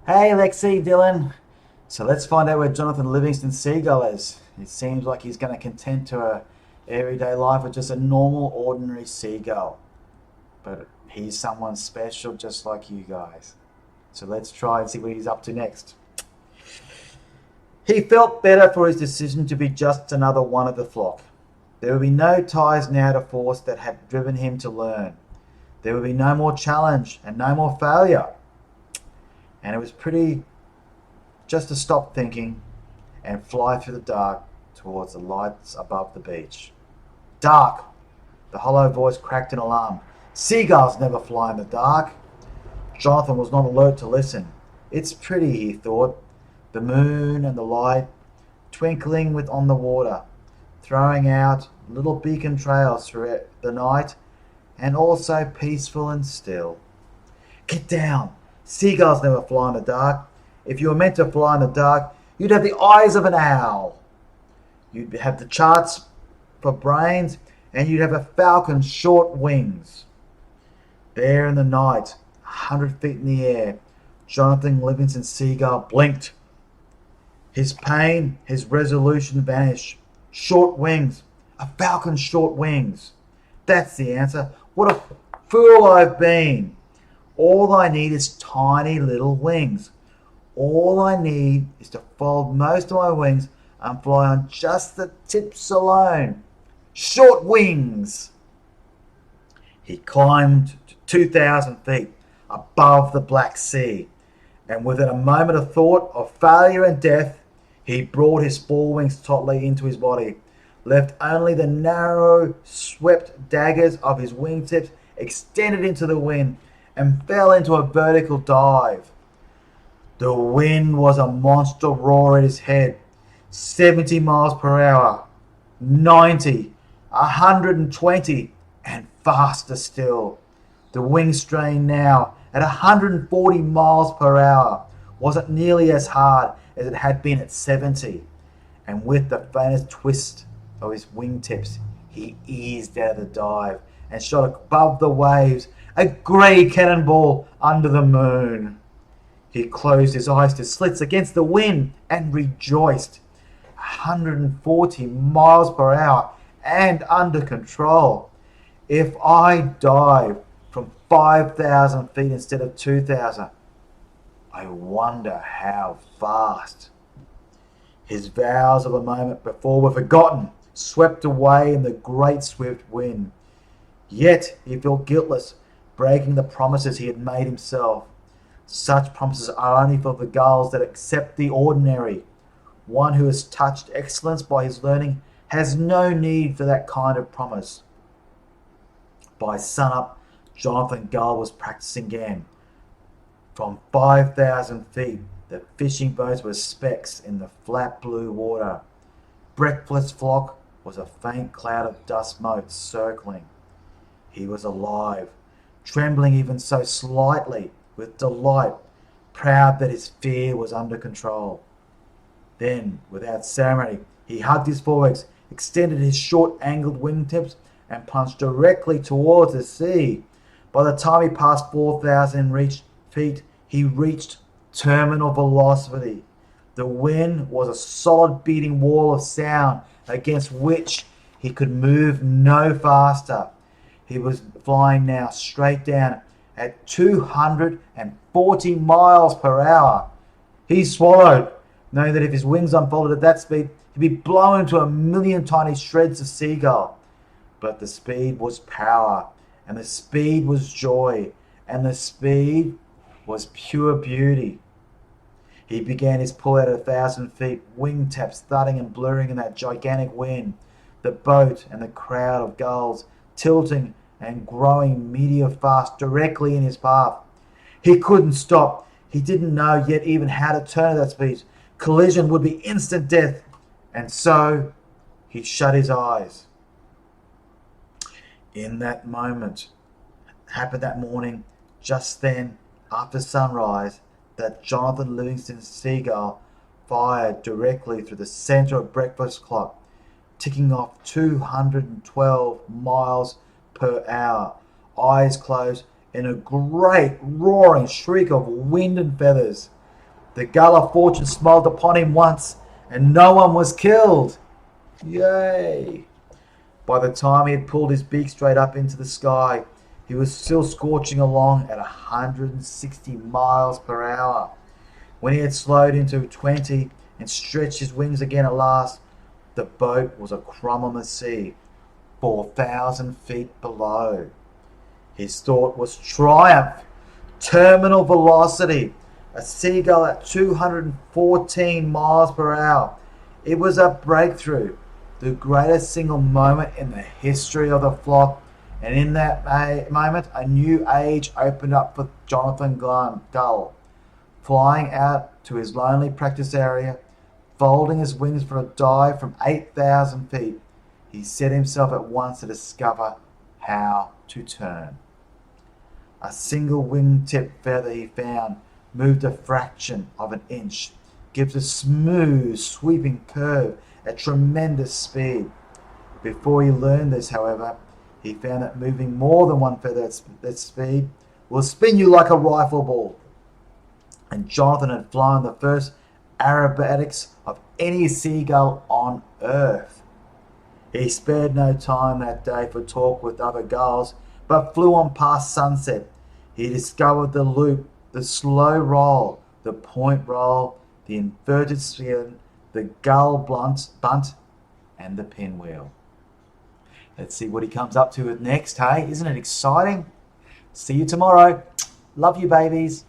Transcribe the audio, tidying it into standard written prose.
Hey, Lexi, Dylan. So let's find out where Johnathan Livingston Seagull is. It seems like he's going to content to a everyday life with just a normal, ordinary seagull. But he's someone special just like you guys. So let's try and see what he's up to next. He felt better for his decision to be just another one of the flock. There would be no ties now to force that had driven him to learn. There would be no more challenge and no more failure. And it was pretty just to stop thinking and fly through the dark towards the lights above the beach. Dark! The hollow voice cracked in alarm. Seagulls never fly in the dark. Johnathan was not alert to listen. It's pretty, he thought. The moon and the light twinkling with on the water, throwing out little beacon trails through the night, and also peaceful and still. Get down! Seagulls never fly in the dark. If you were meant to fly in the dark, you'd have the eyes of an owl. You'd have the charts for brains, and you'd have a falcon's short wings. There in the night, 100 feet in the air, Johnathan Livingston Seagull blinked. His pain, his resolution vanished. Short wings. A falcon's short wings. That's the answer. What a fool I've been. All I need is tiny little wings. All I need is to fold most of my wings and fly on just the tips alone. Short wings! He climbed to 2,000 feet above the Black Sea, and within a moment of thought of failure and death, he brought his forewings tautly into his body, left only the narrow, swept daggers of his wingtips extended into the wind, and fell into a vertical dive. The wind was a monster roar at his head, 70 miles per hour, 90, 120, and faster still. The wind strain now, at 140 miles per hour, wasn't nearly as hard as it had been at 70, and with the faintest twist of his wingtips, he eased out of the dive and shot above the waves, a grey cannonball under the moon. He closed his eyes to slits against the wind and rejoiced. 140 miles per hour and under control. If I dive from 5,000 feet instead of 2,000, I wonder how fast. His vows of a moment before were forgotten, swept away in the great swift wind. Yet he felt guiltless, breaking the promises he had made himself. Such promises are only for the gulls that accept the ordinary. One who has touched excellence by his learning has no need for that kind of promise. By sunup, Johnathan Gull was practicing again. From 5,000 feet, the fishing boats were specks in the flat blue water. Breakfast flock was a faint cloud of dust motes circling. He was alive, trembling even so slightly with delight, proud that his fear was under control. Then, without ceremony, he hugged his forelegs, extended his short angled wingtips, and plunged directly towards the sea. By the time he passed 4,000 feet, he reached terminal velocity. The wind was a solid beating wall of sound against which he could move no faster. He was flying now straight down at 240 miles per hour. He swallowed, knowing that if his wings unfolded at that speed, he'd be blown into a million tiny shreds of seagull. But the speed was power, and the speed was joy, and the speed was pure beauty. He began his pull out at 1,000 feet, wingtips thudding and blurring in that gigantic wind, the boat and the crowd of gulls tilting and growing meteor fast directly in his path. He couldn't stop. He didn't know yet even how to turn at that speed. Collision would be instant death. And so he shut his eyes. In that moment, happened that morning, just then, after sunrise, that Johnathan Livingston Seagull fired directly through the center of breakfast clock, ticking off 212 miles per hour, eyes closed, in a great roaring shriek of wind and feathers. The gull of fortune smiled upon him once, and no one was killed. Yay! By the time he had pulled his beak straight up into the sky, he was still scorching along at 160 miles per hour. When he had slowed into 20 and stretched his wings again at last, the boat was a crumb on the sea, 4,000 feet below. His thought was triumph, terminal velocity, a seagull at 214 miles per hour. It was a breakthrough, the greatest single moment in the history of the flock, and in that moment a new age opened up for Johnathan Gull. Flying out to his lonely practice area, folding his wings for a dive from 8,000 feet, he set himself at once to discover how to turn. A single wingtip feather he found moved a fraction of an inch, gives a smooth, sweeping curve at tremendous speed. Before he learned this, however, he found that moving more than one feather at that speed will spin you like a rifle ball. And Johnathan had flown the first aerobatics of any seagull on earth. He spared no time that day for talk with other gulls, but flew on past sunset. He discovered the loop, the slow roll, the point roll, the inverted spin, the gull bunt, and the pinwheel. Let's see what he comes up to next, hey? Isn't it exciting? See you tomorrow. Love you, babies.